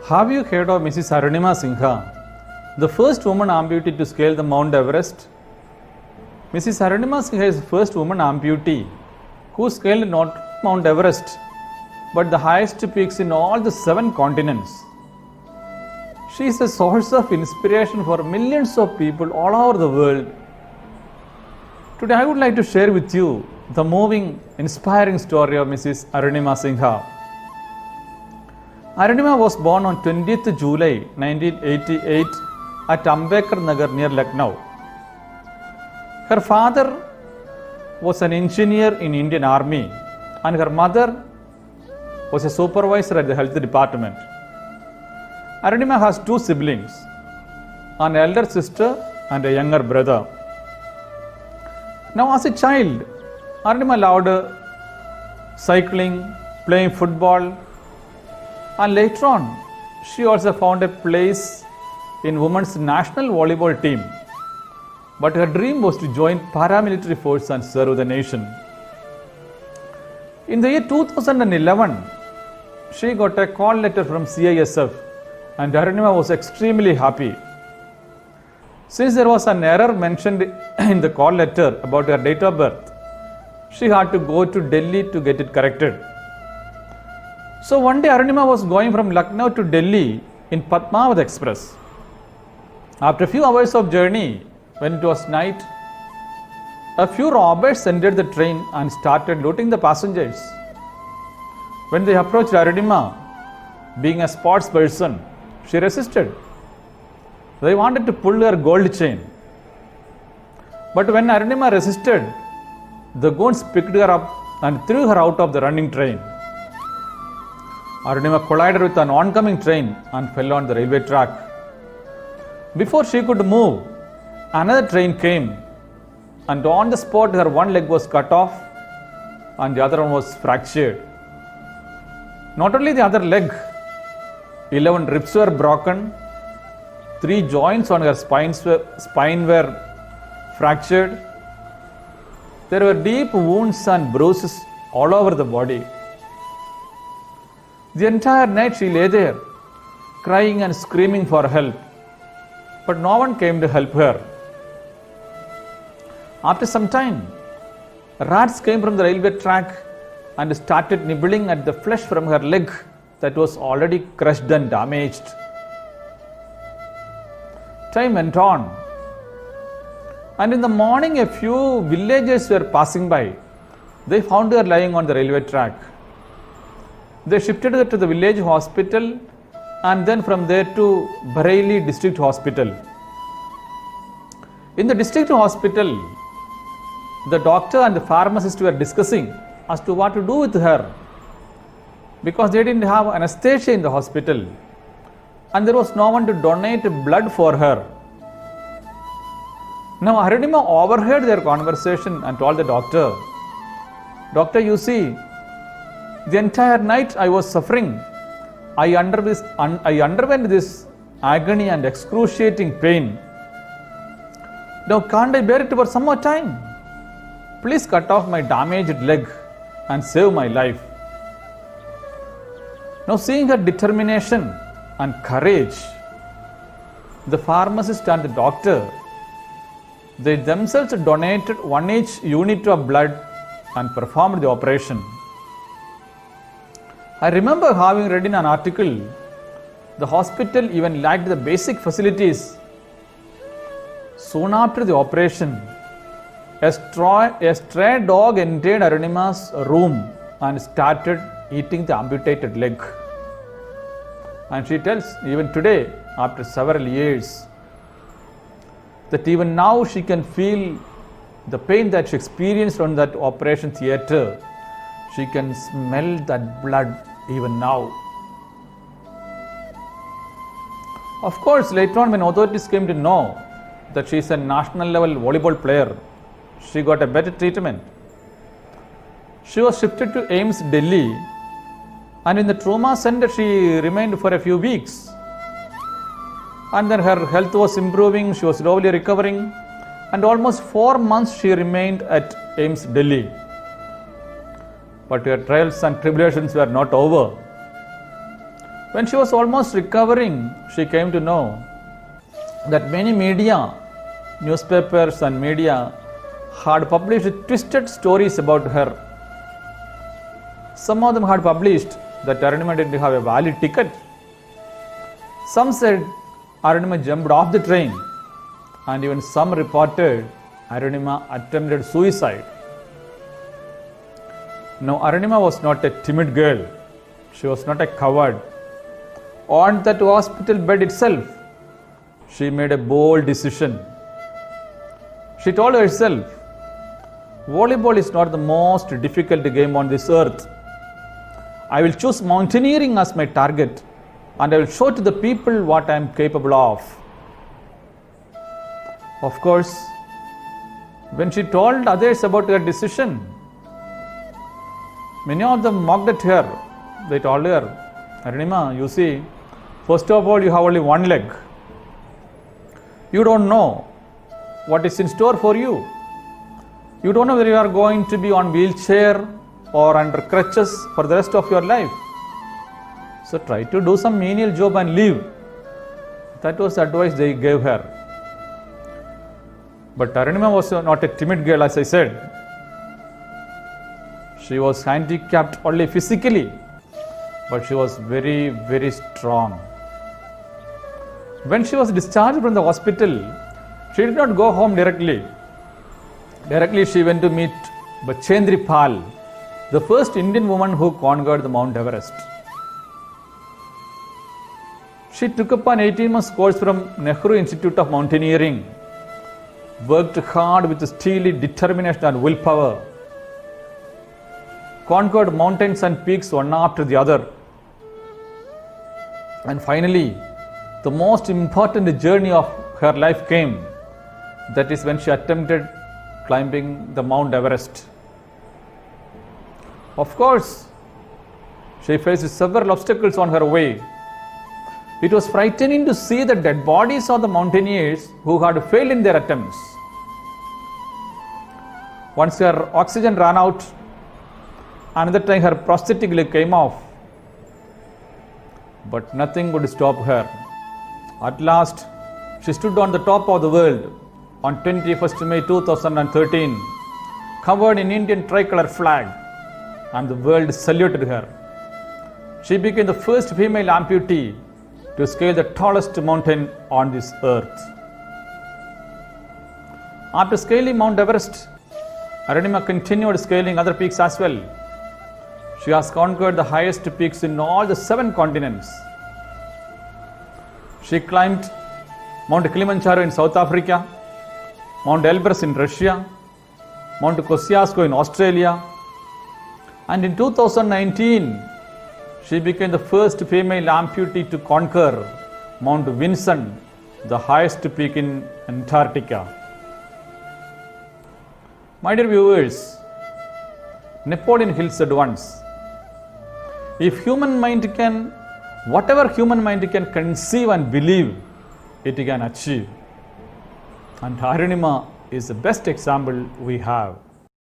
Have you heard of Mrs. Arunima Singha, the first woman amputee to scale the Mount Everest? Mrs. Arunima Singha is the first woman amputee who scaled not Mount Everest but the highest peaks in all the 7 continents. She is a source of inspiration for millions of people all over the world. Today I would like to share with you the moving, inspiring story of Mrs. Arunima Singha. Arunima was born on 20th July 1988 at Ambedkar Nagar near Lucknow. Her father was an engineer in Indian Army and her mother was a supervisor at the health department. Arunima has 2 siblings, an elder sister and a younger brother. Now as a child, Arunima loved cycling, playing football, and later on, she also found a place in women's national volleyball team. But her dream was to join paramilitary force and serve the nation. In the year 2011, she got a call letter from CISF and Arunima was extremely happy. Since there was an error mentioned in the call letter about her date of birth, she had to go to Delhi to get it corrected. So one day Arunima was going from Lucknow to Delhi in Padmavat Express. After a few hours of journey, when it was night, a few robbers entered the train and started looting the passengers. When they approached Arunima, being a sports person, she resisted. They wanted to pull her gold chain. But when Arunima resisted, the goons picked her up and threw her out of the running train. Arunima collided with an oncoming train and fell on the railway track. Before she could move, another train came and on the spot her one leg was cut off and the other one was fractured. Not only the other leg, 11 ribs were broken, 3 joints on her spine were fractured. There were deep wounds and bruises all over the body. The entire night she lay there, crying and screaming for help, but no one came to help her. After some time, rats came from the railway track and started nibbling at the flesh from her leg that was already crushed and damaged. Time went on, and in the morning a few villagers were passing by. They found her lying on the railway track. They shifted her to the village hospital and then from there to Bareilly district hospital. In the district hospital, the doctor and the pharmacist were discussing as to what to do with her because they didn't have anesthesia in the hospital and there was no one to donate blood for her. Now Arunima overheard their conversation and told the doctor, "Doctor, you see, the entire night I was suffering. I underwent this agony and excruciating pain. Now can't I bear it for some more time? Please cut off my damaged leg and save my life." Now seeing her determination and courage, the pharmacist and the doctor, they themselves donated 1 each unit of blood and performed the operation. I remember having read in an article, the hospital even lacked the basic facilities. Soon after the operation, a stray dog entered Arunima's room and started eating the amputated leg. And she tells, even today, after several years, that even now she can feel the pain that she experienced on that operation theatre. She can smell that blood even now. Of course, later on when authorities came to know that she is a national level volleyball player, she got a better treatment. She was shifted to AIIMS Delhi and in the trauma center she remained for a few weeks. And then her health was improving, she was slowly recovering and almost 4 months she remained at AIIMS Delhi. But her trials and tribulations were not over. When she was almost recovering, she came to know that many media, newspapers and media had published twisted stories about her. Some of them had published that Arunima didn't have a valid ticket. Some said Arunima jumped off the train, and even some reported Arunima attempted suicide. Now, Arunima was not a timid girl. She was not a coward. On that hospital bed itself, she made a bold decision. She told herself, volleyball is not the most difficult game on this earth. I will choose mountaineering as my target, and I will show to the people what I am capable of. Of course, when she told others about her decision, many of them mocked at her. They told her, Arunima, you see, first of all, you have only one leg. You don't know what is in store for you. You don't know whether you are going to be on wheelchair or under crutches for the rest of your life. So try to do some menial job and leave. That was the advice they gave her. But Arunima was not a timid girl, as I said. She was handicapped only physically, but she was very, very strong. When she was discharged from the hospital, she did not go home directly. Directly she went to meet Bachendri Pal, the first Indian woman who conquered the Mount Everest. She took up an 18-month course from Nehru Institute of Mountaineering, worked hard with steely determination and willpower, conquered mountains and peaks one after the other. And finally, the most important journey of her life came. That is when she attempted climbing the Mount Everest. Of course, she faced several obstacles on her way. It was frightening to see the dead bodies of the mountaineers who had failed in their attempts. Once her oxygen ran out, another time her prosthetic leg came off. But nothing would stop her. At last, she stood on the top of the world on 21st May 2013, covered in Indian tricolour flag, and the world saluted her. She became the first female amputee to scale the tallest mountain on this earth. After scaling Mount Everest, Arunima continued scaling other peaks as well. She has conquered the highest peaks in all the 7 continents. She climbed Mount Kilimanjaro in South Africa, Mount Elbrus in Russia, Mount Kosciuszko in Australia, and in 2019, she became the first female amputee to conquer Mount Vinson, the highest peak in Antarctica. My dear viewers, Napoleon Hill said once, if human mind can, whatever human mind can conceive and believe, it can achieve. And Arunima is the best example we have.